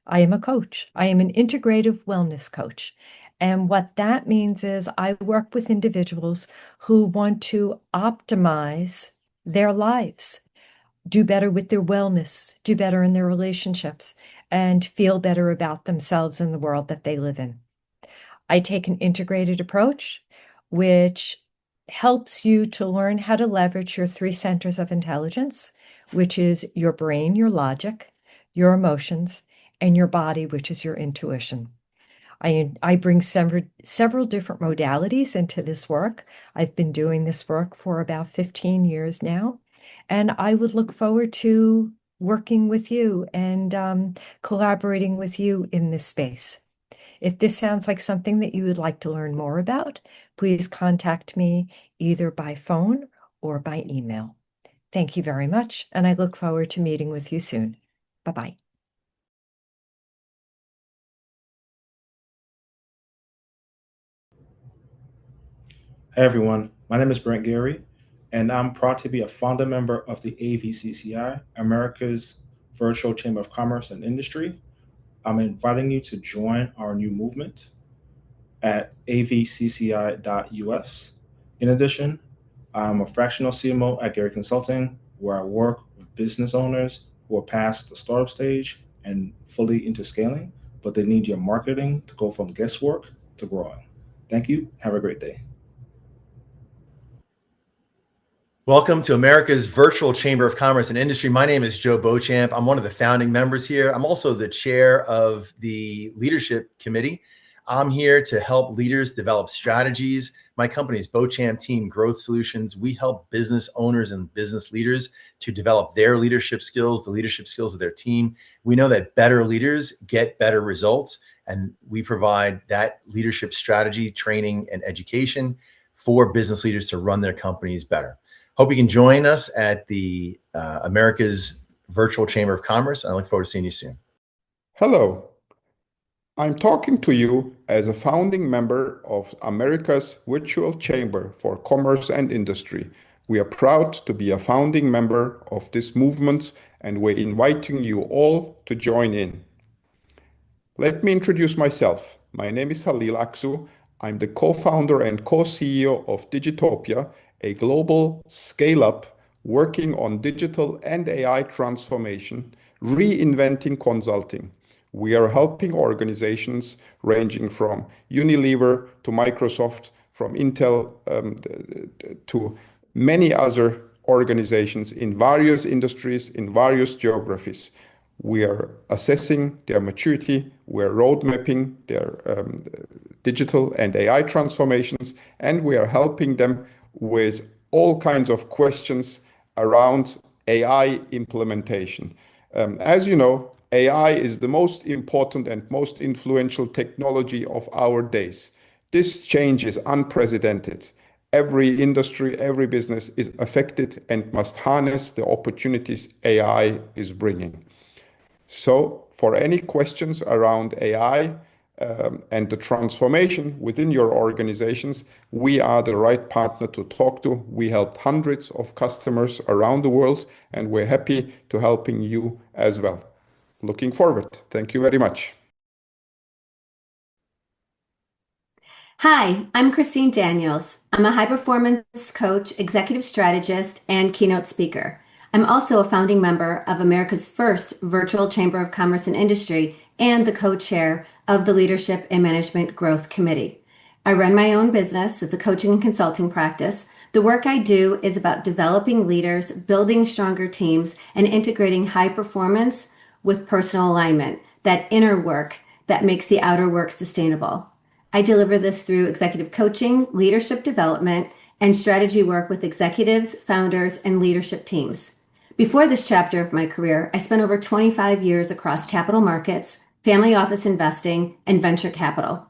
[SPEAKER 9] I am an integrative wellness coach. And what that means is I work with individuals who want to optimize their lives, do better with their wellness, do better in their relationships, and feel better about themselves and the world that they live in. I take an integrated approach, which helps you to learn how to leverage your three centers of intelligence, which is your brain, your logic, your emotions, and your body, which is your intuition. I bring several different modalities into this work. I've been doing this work for about 15 years now, and I would look forward to working with you and collaborating with you in this space. If this sounds like something that you would like to learn more about, please contact me either by phone or by email. Thank you very much, and I look forward to meeting with you soon. Bye-bye.
[SPEAKER 10] Hey everyone, my name is Brent Gary, and I'm proud to be a founder member of the AVCCI, America's Virtual Chamber of Commerce and Industry. I'm inviting you to join our new movement at avcci.us. In addition, I'm a fractional CMO at Gary Consulting, where I work with business owners who are past the startup stage and fully into scaling, but they need your marketing to go from guesswork to growing. Thank you. Have a great day.
[SPEAKER 11] Welcome to America's Virtual Chamber of Commerce and Industry. My name is Joe Beauchamp. I'm one of the founding members here. I'm also the chair of the leadership committee. I'm here to help leaders develop strategies. My company is Beauchamp Team Growth Solutions. We help business owners and business leaders to develop their leadership skills, the leadership skills of their team. We know that better leaders get better results, and we provide that leadership strategy, training, and education for business leaders to run their companies better. Hope you can join us at the America's Virtual Chamber of Commerce. I look forward to seeing you soon.
[SPEAKER 12] Hello. I'm talking to you as a founding member of America's Virtual Chamber for Commerce and Industry. We are proud to be a founding member of this movement, and we're inviting you all to join in. Let me introduce myself. My name is Halil Aksu. I'm the co-founder and co-CEO of Digitopia, a global scale-up working on digital and AI transformation, reinventing consulting. We are helping organizations ranging from Unilever to Microsoft, from Intel to many other organizations in various industries, in various geographies. We are assessing their maturity, we're road mapping their digital and AI transformations, and we are helping them with all kinds of questions around AI implementation. As you know, AI is the most important and most influential technology of our days. This change is unprecedented. Every industry, every business is affected and must harness the opportunities AI is bringing. So for any questions around AI and the transformation within your organizations, we are the right partner to talk to. We helped hundreds of customers around the world, and we're happy to helping you as well. Looking forward. Thank you very much.
[SPEAKER 13] Hi, I'm Christine Daniels. I'm a high-performance coach, executive strategist, and keynote speaker. I'm also a founding member of America's first Virtual Chamber of Commerce and Industry and the co-chair of the Leadership and Management Growth Committee. I run my own business. It's a coaching and consulting practice. The work I do is about developing leaders, building stronger teams, and integrating high performance with personal alignment, that inner work that makes the outer work sustainable. I deliver this through executive coaching, leadership development, and strategy work with executives, founders, and leadership teams. Before this chapter of my career, I spent over 25 years across capital markets, family office investing, and venture capital.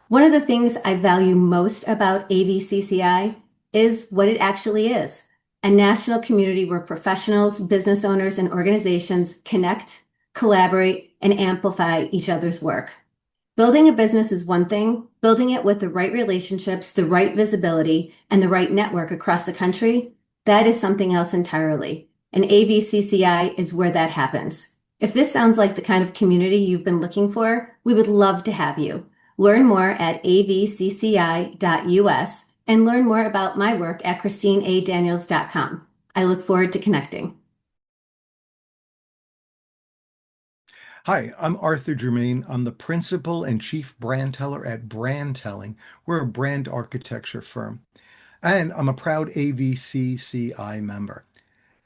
[SPEAKER 13] One of the things I value most about AVCCI is what it actually is: a national community where professionals, business owners, and organizations connect, collaborate, and amplify each other's work. Building a business is one thing. Building it with the right relationships, the right visibility, and the right network across the country, that is something else entirely. And AVCCI is where that happens. If this sounds like the kind of community you've been looking for, we would love to have you. Learn more at avcci.us and learn more about my work at christineadaniels.com. I look forward to connecting.
[SPEAKER 14] Hi, I'm Arthur Germain. I'm the principal and chief brand teller at Brand Telling. We're a brand architecture firm, and I'm a proud AVCCI member.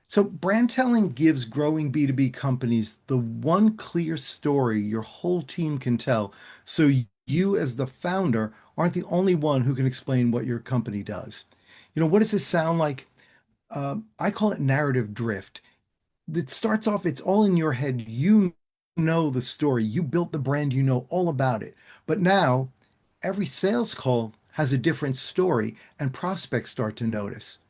[SPEAKER 14] So, brand telling gives growing B2B companies the one clear story your whole team can tell. So, you, as the founder, aren't the only one who can explain what your company does. What does this sound like? I call it narrative drift. It starts off, it's all in your head. You know the story, you built the brand, you know all about it. But now every sales call has a different story, and prospects start to notice.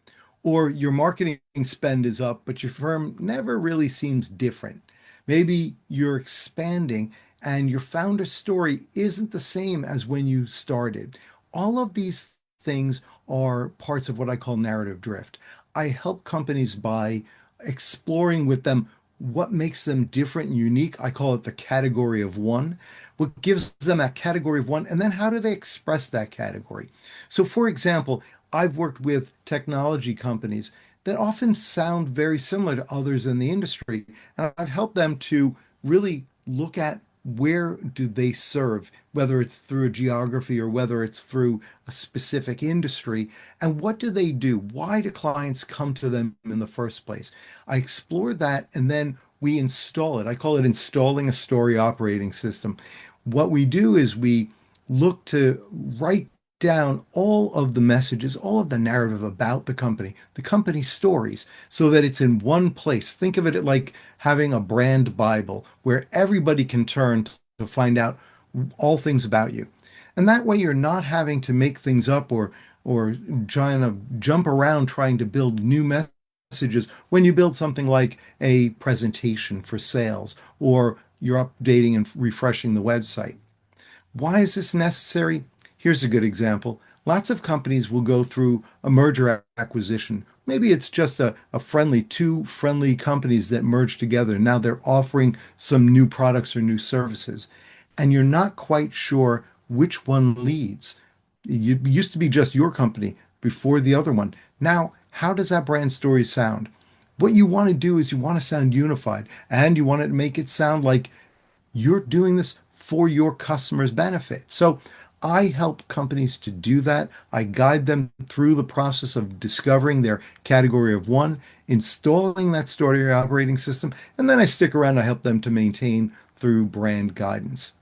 [SPEAKER 14] Or your marketing spend is up, but your firm never really seems different. Maybe you're expanding and your founder story isn't the same as when you started. All of these things are parts of what I call narrative drift. I help companies by exploring with them what makes them different and unique. I call it the category of one. What gives them that category of one, and then how do they express that category? So, for example, I've worked with technology companies that often sound very similar to others in the industry, and I've helped them to really look at where do they serve, whether it's through a geography or whether it's through a specific industry, and what do they do? Why do clients come to them in the first place? I explore that and then we install it. I call it installing a story operating system. What we do is we look to write down all of the messages, all of the narrative about the company stories, so that it's in one place. Think of it like having a brand Bible where everybody can turn to find out all things about you. And that way you're not having to make things up or trying to jump around trying to build new messages when you build something like a presentation for sales or you're updating and refreshing the website. Why is this necessary? Here's a good example. Lots of companies will go through a merger acquisition. Maybe it's just two friendly companies that merge together. Now they're offering some new products or new services, and you're not quite sure which one leads. It used to be just your company before the other one. Now, how does that brand story sound? What you want to do is you want to sound unified, and you want to make it sound like you're doing this for your customers' benefit. So I help companies to do that. I guide them through the process of discovering their category of one, installing that story operating system, and then I stick around. I help them to maintain through brand guidance.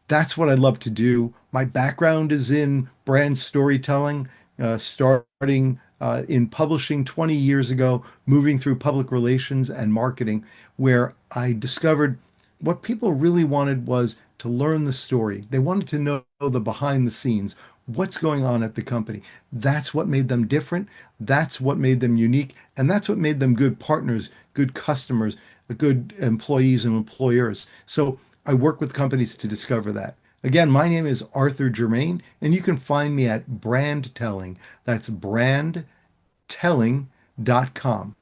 [SPEAKER 14] That's what I love to do. My background is in brand storytelling, starting in publishing 20 years ago, moving through public relations and marketing, where I discovered what people really wanted was to learn the story. They wanted to know the behind the scenes, what's going on at the company. That's what made them different. That's what made them unique. And that's what made them good partners, good customers, good employees and employers. So I work with companies to discover that. Again, my name is Arthur Germain, and you can find me at Brand Telling. That's brandtelling.com.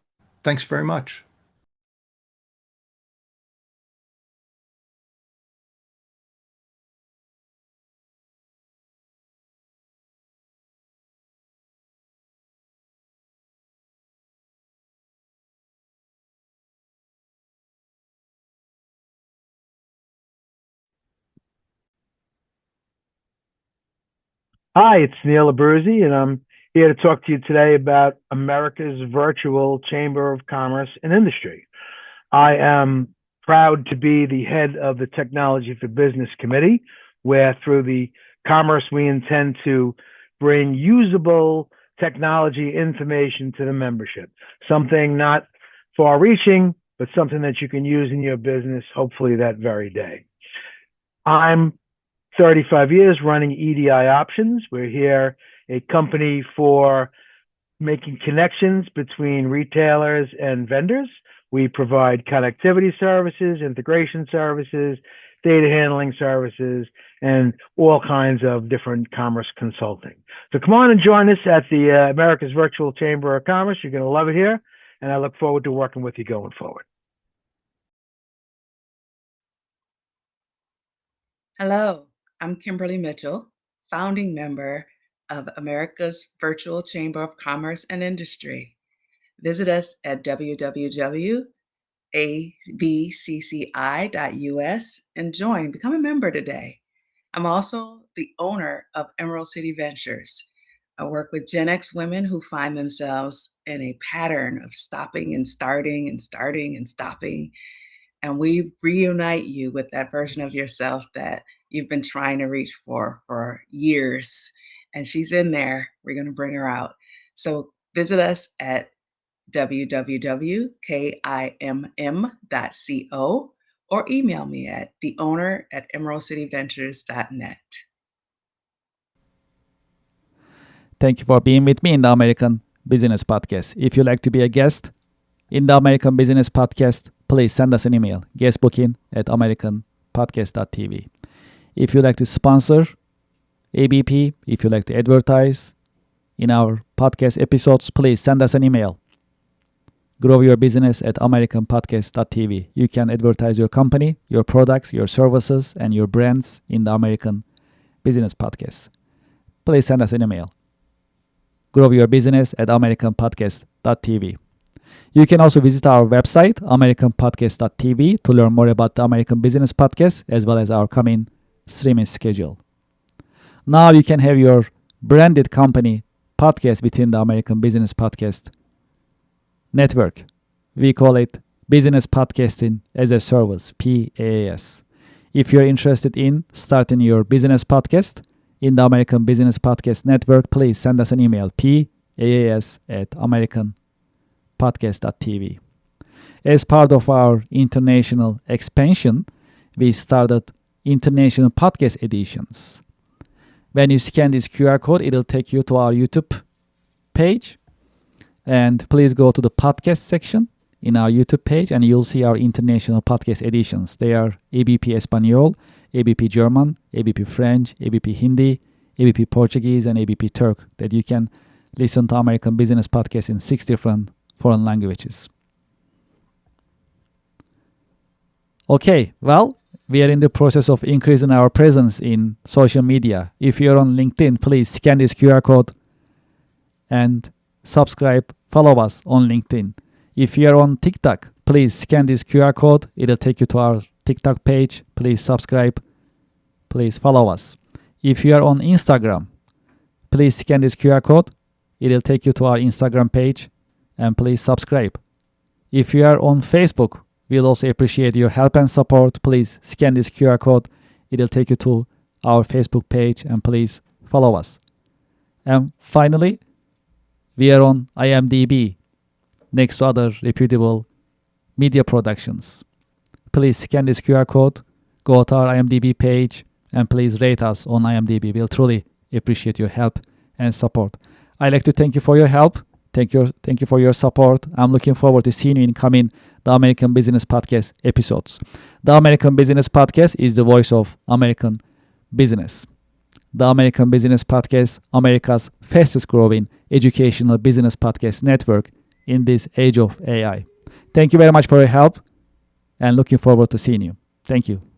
[SPEAKER 14] Thanks very much.
[SPEAKER 15] Hi, it's Neil Abruzzi, and I'm here to talk to you today about America's Virtual Chamber of Commerce and Industry. I am proud to be the head of the Technology for Business Committee, where through the Commerce we intend to bring usable technology information to the membership, something not far reaching, but something that you can use in your business, hopefully that very day. I'm 35 years running EDI Options. We're here a company for making connections between retailers and vendors. We provide connectivity services, integration services, data handling services, and all kinds of different commerce consulting. So come on and join us at the America's Virtual Chamber of Commerce. You're going to love it here, and I look forward to working with you going forward.
[SPEAKER 16] Hello, I'm Kimberly Mitchell, founding member of America's Virtual Chamber of Commerce and Industry. Visit us at www.avcci.com. abcci.us and become a member today. I'm also the owner of Emerald City Ventures. I work with Gen X women who find themselves in a pattern of stopping and starting and starting and stopping. And we reunite you with that version of yourself that you've been trying to reach for years. And she's in there. We're going to bring her out. So visit us at www.kimm.co or email me at theowner@emeraldcityventures.net.
[SPEAKER 1] Thank you for being with me in the American Business Podcast. If you'd like to be a guest in the American Business Podcast, please send us an email, guestbooking@americanpodcast.tv. If you'd like to sponsor ABP, if you'd like to advertise in our podcast episodes, please send us an email, growyourbusiness@americanpodcast.tv. You can advertise your company, your products, your services, and your brands in the American Business Podcast. Please send us an email, growyourbusiness@americanpodcast.tv. You can also visit our website, americanpodcast.tv, to learn more about the American Business Podcast as well as our coming streaming schedule. Now you can have your branded company podcast within the American Business Podcast network. We call it Business Podcasting as a Service, PaaS. If you're interested in starting your business podcast in the American Business Podcast Network, please send us an email, paas@americanpodcast.tv. As part of our international expansion, we started international podcast editions. When you scan this QR code, it'll take you to our YouTube page. And please go to the podcast section in our YouTube page and you'll see our international podcast editions. They are ABP Espanol, ABP German, ABP French, ABP Hindi, ABP Portuguese, and ABP Turk, that you can listen to American Business Podcast in 6 different foreign languages. Okay, well, we are in the process of increasing our presence in social media. If you're on LinkedIn, please scan this QR code and subscribe, follow us on LinkedIn. If you're on TikTok, please scan this QR code. It'll take you to our TikTok page. Please subscribe. Please follow us. If you are on Instagram, please scan this QR code. It'll take you to our Instagram page and please subscribe. If you are on Facebook, we'll also appreciate your help and support. Please scan this QR code. It'll take you to our Facebook page and please follow us. And finally, we are on IMDb next to other reputable media productions. Please scan this QR code, go to our IMDb page, and please rate us on IMDb. We'll truly appreciate your help and support. I'd like to thank you for your help. Thank you for your support. I'm looking forward to seeing you in coming the American Business Podcast episodes. The American Business Podcast is the voice of American business. The American Business Podcast, America's fastest growing educational business podcast network in this age of AI. Thank you very much for your help and looking forward to seeing you. Thank you.